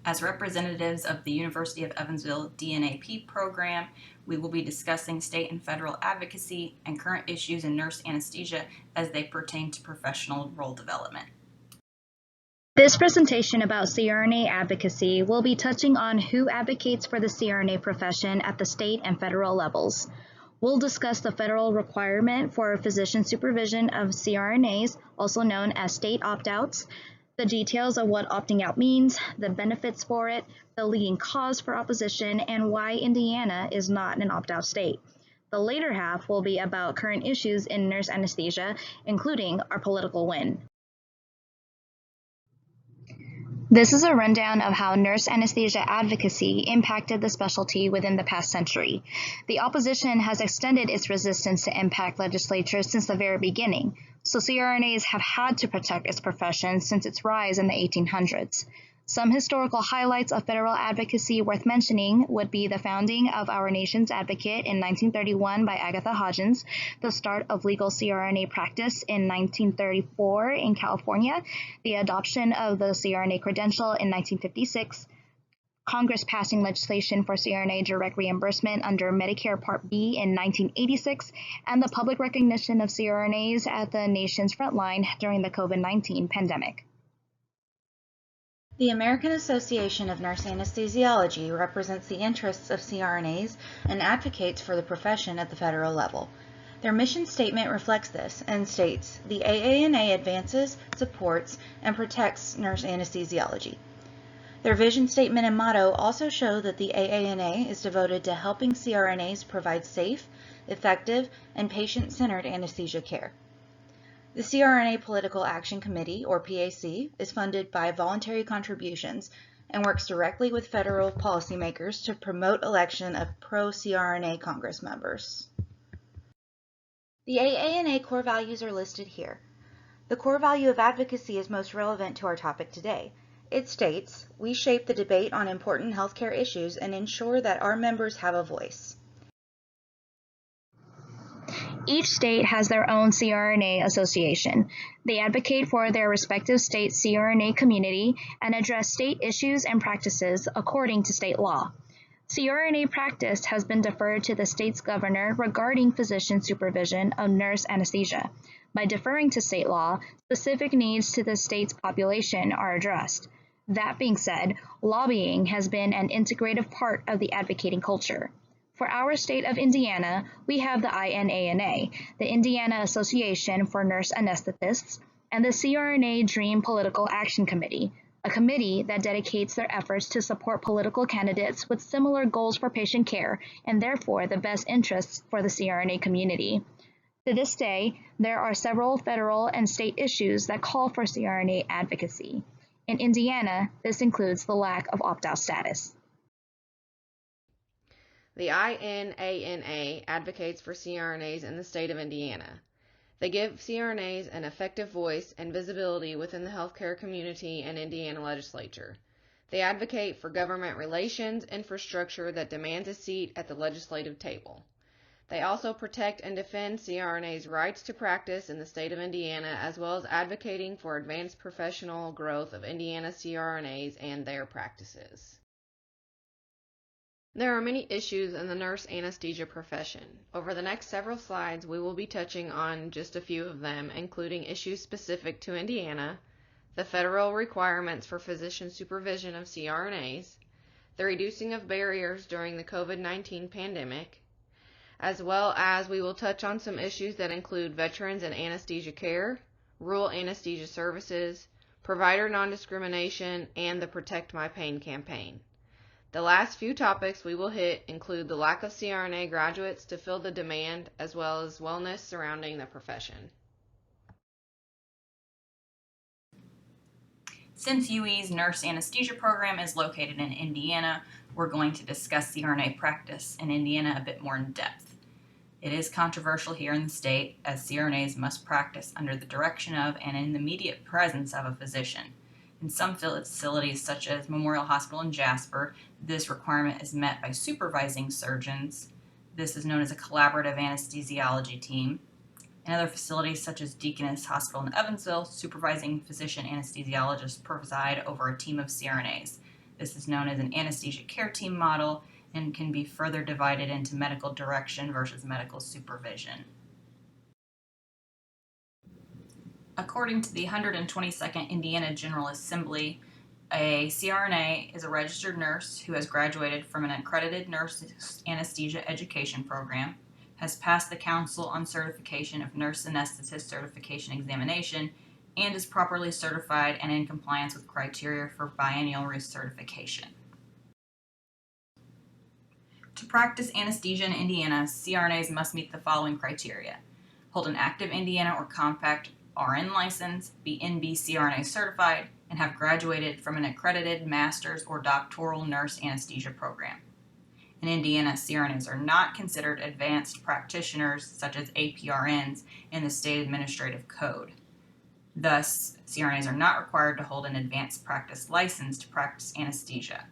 As representatives of the University of Evansville DNAP program, we will be discussing state and federal advocacy and current issues in nurse anesthesia as they pertain to professional role development. This presentation about CRNA advocacy will be touching on who advocates for the CRNA profession at the state and federal levels. We'll discuss the federal requirement for physician supervision of CRNAs, also known as state opt-outs, the details of what opting out means, the benefits for it, the leading cause for opposition, and why Indiana is not an opt-out state. The later half will be about current issues in nurse anesthesia, including our political win. This is a rundown of how nurse anesthesia advocacy impacted the specialty within the past century. The opposition has extended its resistance to impact legislatures since the very beginning, so CRNAs have had to protect its profession since its rise in the 1800s. Some historical highlights of federal advocacy worth mentioning would be the founding of our nation's advocate in 1931 by Agatha Hodgins, the start of legal CRNA practice in 1934 in California, the adoption of the CRNA credential in 1956, Congress passing legislation for CRNA direct reimbursement under Medicare Part B in 1986, and the public recognition of CRNAs at the nation's front line during the COVID-19 pandemic. The American Association of Nurse Anesthesiology represents the interests of CRNAs and advocates for the profession at the federal level. Their mission statement reflects this and states, "The AANA advances, supports, and protects nurse anesthesiology." Their vision statement and motto also show that the AANA is devoted to helping CRNAs provide safe, effective, and patient-centered anesthesia care. The CRNA Political Action Committee, or PAC, is funded by voluntary contributions and works directly with federal policymakers to promote election of pro-CRNA Congress members. The AANA core values are listed here. The core value of advocacy is most relevant to our topic today. It states, "We shape the debate on important healthcare issues and ensure that our members have a voice." Each state has their own CRNA association. They advocate for their respective state CRNA community and address state issues and practices according to state law. CRNA practice has been deferred to the state's governor regarding physician supervision of nurse anesthesia. By deferring to state law, specific needs to the state's population are addressed. That being said, lobbying has been an integrative part of the advocating culture. For our state of Indiana, we have the INANA, the Indiana Association for Nurse Anesthetists, and the CRNA Dream Political Action Committee, a committee that dedicates their efforts to support political candidates with similar goals for patient care and therefore the best interests for the CRNA community. To this day, there are several federal and state issues that call for CRNA advocacy. In Indiana, this includes the lack of opt-out status. The INANA advocates for CRNAs in the state of Indiana. They give CRNAs an effective voice and visibility within the healthcare community and Indiana legislature. They advocate for government relations infrastructure that demands a seat at the legislative table. They also protect and defend CRNAs' rights to practice in the state of Indiana, as well as advocating for advanced professional growth of Indiana CRNAs and their practices. There are many issues in the nurse anesthesia profession. Over the next several slides, we will be touching on just a few of them, including issues specific to Indiana, the federal requirements for physician supervision of CRNAs, the reducing of barriers during the COVID-19 pandemic, as well as we will touch on some issues that include veterans and anesthesia care, rural anesthesia services, provider non-discrimination, and the Protect My Pain campaign. The last few topics we will hit include the lack of CRNA graduates to fill the demand, as well as wellness surrounding the profession. Since UE's nurse anesthesia program is located in Indiana, we're going to discuss CRNA practice in Indiana a bit more in depth. It is controversial here in the state, as CRNAs must practice under the direction of and in the immediate presence of a physician. In some facilities, such as Memorial Hospital in Jasper, this requirement is met by supervising surgeons. This is known as a collaborative anesthesiology team. In other facilities, such as Deaconess Hospital in Evansville, supervising physician anesthesiologists preside over a team of CRNAs. This is known as an anesthesia care team model and can be further divided into medical direction versus medical supervision. According to the 122nd Indiana General Assembly, a CRNA is a registered nurse who has graduated from an accredited nurse anesthesia education program, has passed the Council on Certification of Nurse Anesthetist Certification examination, and is properly certified and in compliance with criteria for biennial recertification. To practice anesthesia in Indiana, CRNAs must meet the following criteria: hold an active Indiana or compact RN license, be NB CRNA certified, and have graduated from an accredited master's or doctoral nurse anesthesia program. In Indiana, CRNAs are not considered advanced practitioners such as APRNs in the state administrative code. Thus, CRNAs are not required to hold an advanced practice license to practice anesthesia.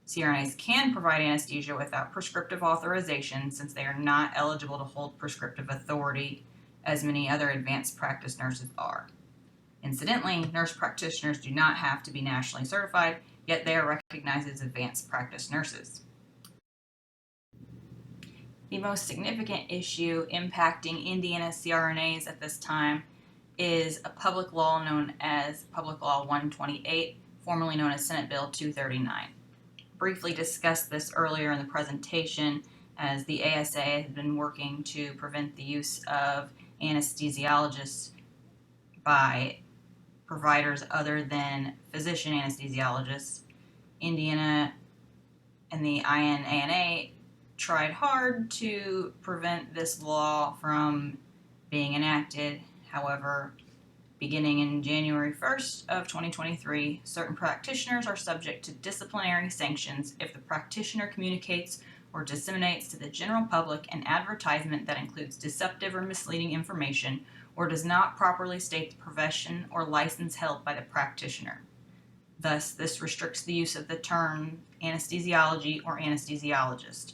CRNAs can provide anesthesia without prescriptive authorization since they are not eligible to hold prescriptive authority as many other advanced practice nurses are. Incidentally, nurse practitioners do not have to be nationally certified, yet they are recognized as advanced practice nurses. The most significant issue impacting Indiana CRNAs at this time is a public law known as Public Law 128, formerly known as Senate Bill 239. Briefly discussed this earlier in the presentation, as the ASA has been working to prevent the use of anesthesiologists by providers other than physician anesthesiologists. Indiana and the INANA tried hard to prevent this law from being enacted. However, beginning in January 1st of 2023, certain practitioners are subject to disciplinary sanctions if the practitioner communicates or disseminates to the general public an advertisement that includes deceptive or misleading information or does not properly state the profession or license held by the practitioner. Thus, this restricts the use of the term anesthesiology or anesthesiologist.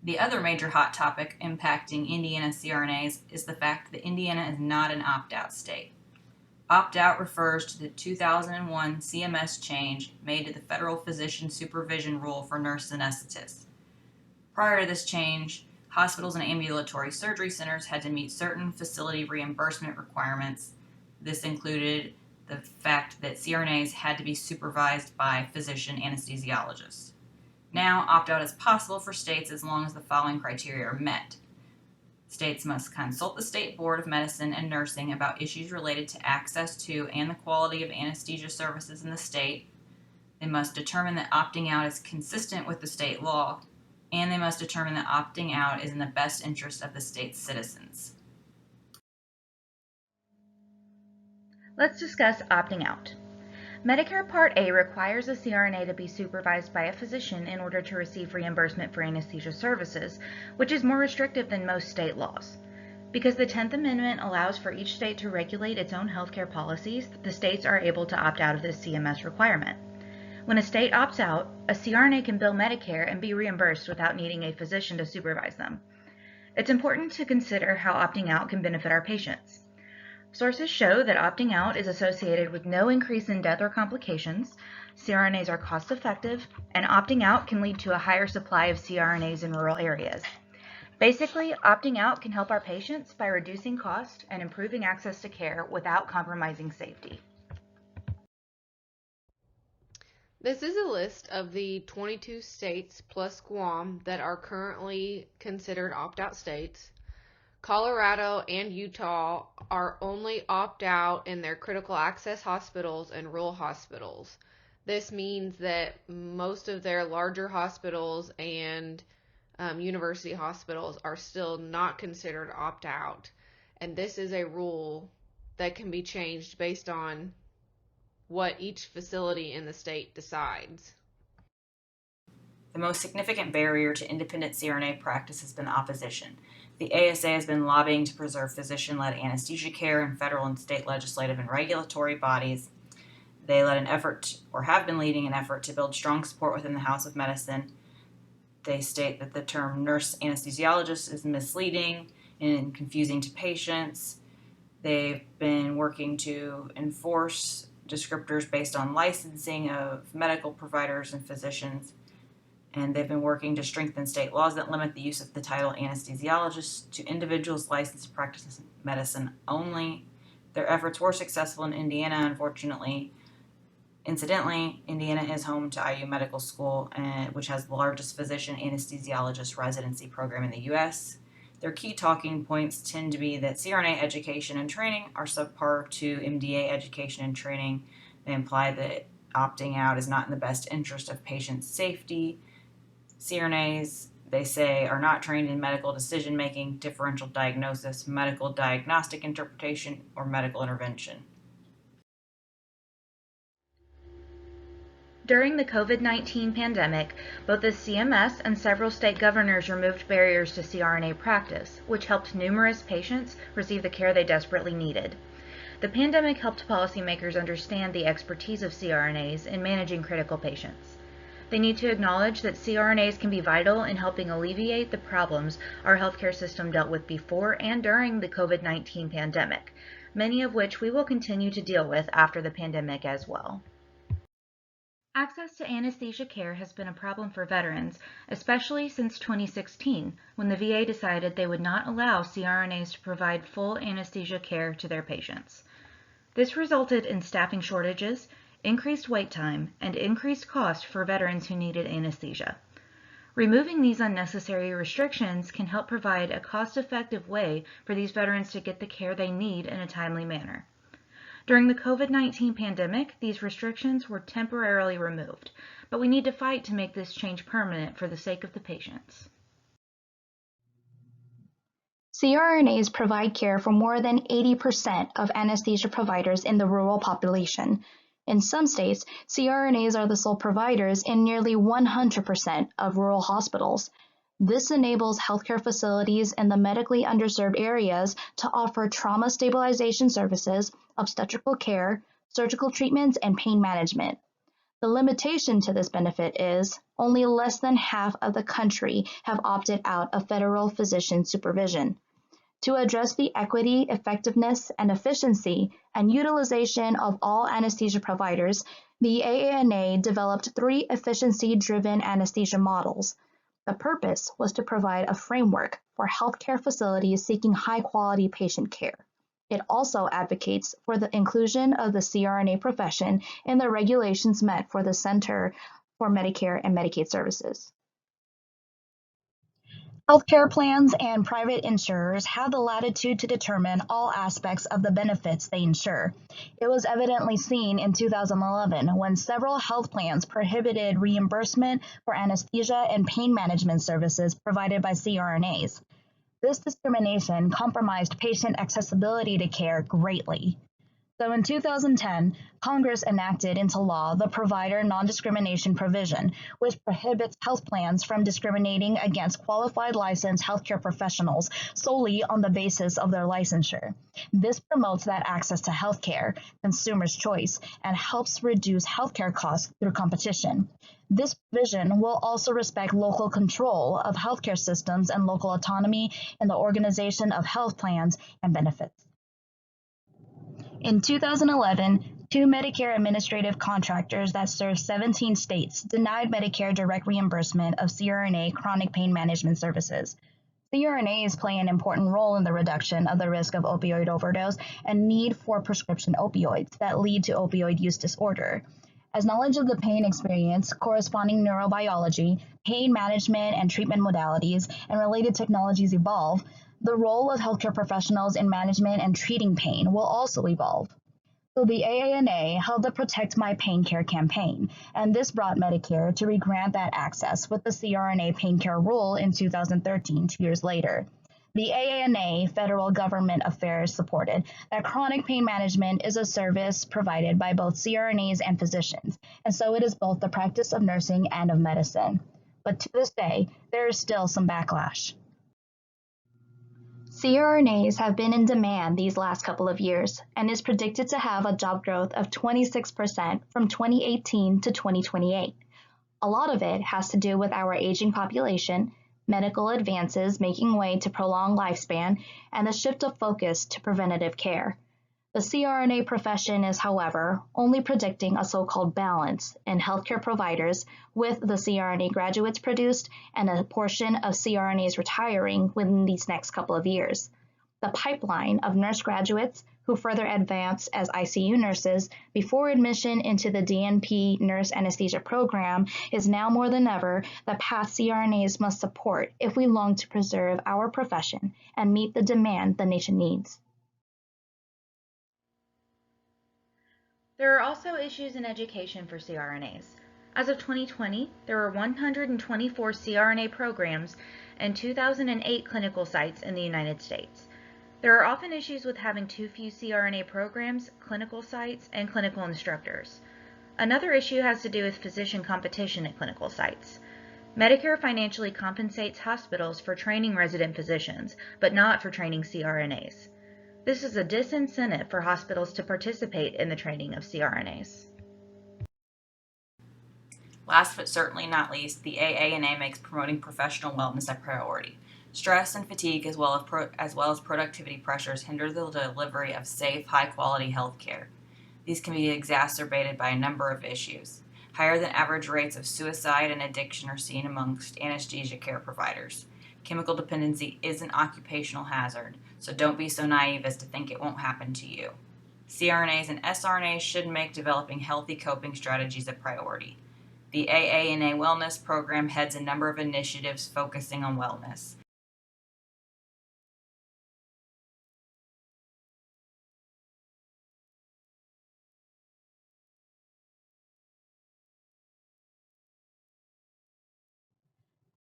The other major hot topic impacting Indiana CRNAs is the fact that Indiana is not an opt-out state. Opt-out refers to the 2001 CMS change made to the Federal Physician Supervision Rule for nurse anesthetists. Prior to this change, hospitals and ambulatory surgery centers had to meet certain facility reimbursement requirements. This included the fact that CRNAs had to be supervised by physician anesthesiologists. Now, opt-out is possible for states as long as the following criteria are met. States must consult the State Board of Medicine and Nursing about issues related to access to and the quality of anesthesia services in the state. They must determine that opting out is consistent with the state law, and they must determine that opting out is in the best interest of the state's citizens. Let's discuss opting out. Medicare Part A requires a CRNA to be supervised by a physician in order to receive reimbursement for anesthesia services, which is more restrictive than most state laws. Because the 10th Amendment allows for each state to regulate its own healthcare policies, the states are able to opt out of this CMS requirement. When a state opts out, a CRNA can bill Medicare and be reimbursed without needing a physician to supervise them. It's important to consider how opting out can benefit our patients. Sources show that opting out is associated with no increase in death or complications, CRNAs are cost effective, and opting out can lead to a higher supply of CRNAs in rural areas. Basically, opting out can help our patients by reducing cost and improving access to care without compromising safety. This is a list of the 22 states plus Guam that are currently considered opt-out states. Colorado and Utah are only opt-out in their critical access hospitals and rural hospitals. This means that most of their larger hospitals and university hospitals are still not considered opt-out. And this is a rule that can be changed based on what each facility in the state decides. The most significant barrier to independent CRNA practice has been opposition. The ASA has been lobbying to preserve physician-led anesthesia care in federal and state legislative and regulatory bodies. They have been leading an effort to build strong support within the House of Medicine. They state that the term nurse anesthesiologist is misleading and confusing to patients. They've been working to enforce descriptors based on licensing of medical providers and physicians, and they've been working to strengthen state laws that limit the use of the title anesthesiologist to individuals licensed to practice medicine only. Their efforts were successful in Indiana. Unfortunately, incidentally, Indiana is home to IU Medical School, which has the largest physician anesthesiologist residency program in the U.S. Their key talking points tend to be that CRNA education and training are subpar to MDA education and training. They imply that opting out is not in the best interest of patient safety. CRNAs, they say, are not trained in medical decision making, differential diagnosis, medical diagnostic interpretation, or medical intervention. During the COVID-19 pandemic, both the CMS and several state governors removed barriers to CRNA practice, which helped numerous patients receive the care they desperately needed. The pandemic helped policymakers understand the expertise of CRNAs in managing critical patients. They need to acknowledge that CRNAs can be vital in helping alleviate the problems our healthcare system dealt with before and during the COVID-19 pandemic, many of which we will continue to deal with after the pandemic as well. Access to anesthesia care has been a problem for veterans, especially since 2016, when the VA decided they would not allow CRNAs to provide full anesthesia care to their patients. This resulted in staffing shortages, increased wait time, and increased cost for veterans who needed anesthesia. Removing these unnecessary restrictions can help provide a cost-effective way for these veterans to get the care they need in a timely manner. During the COVID-19 pandemic, these restrictions were temporarily removed, but we need to fight to make this change permanent for the sake of the patients. CRNAs provide care for more than 80% of anesthesia providers in the rural population. In some states, CRNAs are the sole providers in nearly 100% of rural hospitals. This enables healthcare facilities in the medically underserved areas to offer trauma stabilization services, obstetrical care, surgical treatments, and pain management. The limitation to this benefit is only less than half of the country have opted out of federal physician supervision. To address the equity, effectiveness, and efficiency and utilization of all anesthesia providers, the AANA developed 3 efficiency-driven anesthesia models. The purpose was to provide a framework for healthcare facilities seeking high-quality patient care. It also advocates for the inclusion of the CRNA profession in the regulations met for the Center for Medicare and Medicaid Services. Healthcare plans and private insurers have the latitude to determine all aspects of the benefits they insure. It was evidently seen in 2011 when several health plans prohibited reimbursement for anesthesia and pain management services provided by CRNAs. This discrimination compromised patient accessibility to care greatly. So in 2010, Congress enacted into law the Provider Non-Discrimination Provision, which prohibits health plans from discriminating against qualified licensed healthcare professionals solely on the basis of their licensure. This promotes that access to healthcare, consumers' choice, and helps reduce healthcare costs through competition. This provision will also respect local control of healthcare systems and local autonomy in the organization of health plans and benefits. In 2011, 2 Medicare administrative contractors that serve 17 states denied Medicare direct reimbursement of CRNA chronic pain management services. CRNAs play an important role in the reduction of the risk of opioid overdose and need for prescription opioids that lead to opioid use disorder. As knowledge of the pain experience, corresponding neurobiology, pain management and treatment modalities, and related technologies evolve, the role of healthcare professionals in management and treating pain will also evolve. So the AANA held the Protect My Pain Care campaign, and this brought Medicare to regrant that access with the CRNA Pain Care Rule in 2013, 2 years later. The AANA Federal Government Affairs supported that chronic pain management is a service provided by both CRNAs and physicians, and so it is both the practice of nursing and of medicine. But to this day, there is still some backlash. CRNAs have been in demand these last couple of years and is predicted to have a job growth of 26% from 2018 to 2028. A lot of it has to do with our aging population, medical advances making way to prolong lifespan, and the shift of focus to preventative care. The CRNA profession is, however, only predicting a so-called balance in healthcare providers with the CRNA graduates produced and a portion of CRNAs retiring within these next couple of years. The pipeline of nurse graduates who further advance as ICU nurses before admission into the DNP nurse anesthesia program is now more than ever the path CRNAs must support if we long to preserve our profession and meet the demand the nation needs. There are also issues in education for CRNAs. As of 2020, there were 124 CRNA programs and 2,008 clinical sites in the United States. There are often issues with having too few CRNA programs, clinical sites, and clinical instructors. Another issue has to do with physician competition at clinical sites. Medicare financially compensates hospitals for training resident physicians, but not for training CRNAs. This is a disincentive for hospitals to participate in the training of CRNAs. Last but certainly not least, the AANA makes promoting professional wellness a priority. Stress and fatigue, as well as productivity pressures, hinder the delivery of safe, high-quality health care. These can be exacerbated by a number of issues. Higher than average rates of suicide and addiction are seen amongst anesthesia care providers. Chemical dependency is an occupational hazard, so don't be so naive as to think it won't happen to you. CRNAs and SRNAs should make developing healthy coping strategies a priority. The AANA Wellness Program heads a number of initiatives focusing on wellness.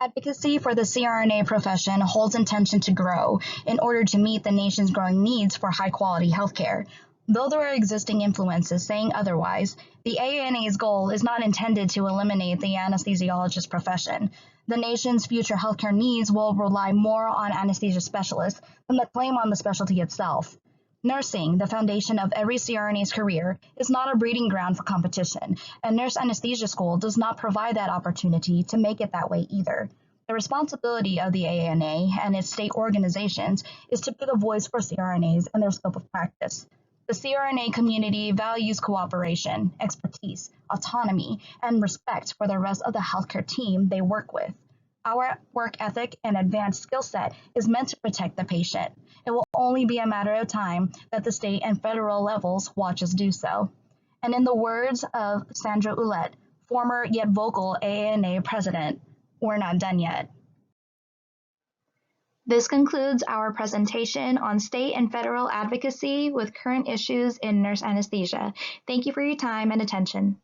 Advocacy for the CRNA profession holds intention to grow in order to meet the nation's growing needs for high-quality healthcare. Though there are existing influences saying otherwise, the AANA's goal is not intended to eliminate the anesthesiologist profession. The nation's future healthcare needs will rely more on anesthesia specialists than the claim on the specialty itself. Nursing, the foundation of every CRNA's career, is not a breeding ground for competition, and nurse anesthesia school does not provide that opportunity to make it that way either. The responsibility of the AANA and its state organizations is to be the voice for CRNAs and their scope of practice. The CRNA community values cooperation, expertise, autonomy, and respect for the rest of the healthcare team they work with. Our work ethic and advanced skill set is meant to protect the patient. It will only be a matter of time that the state and federal levels watch us do so. And in the words of Sandra Ouellette, former yet vocal AANA president, we're not done yet. This concludes our presentation on state and federal advocacy with current issues in nurse anesthesia. Thank you for your time and attention.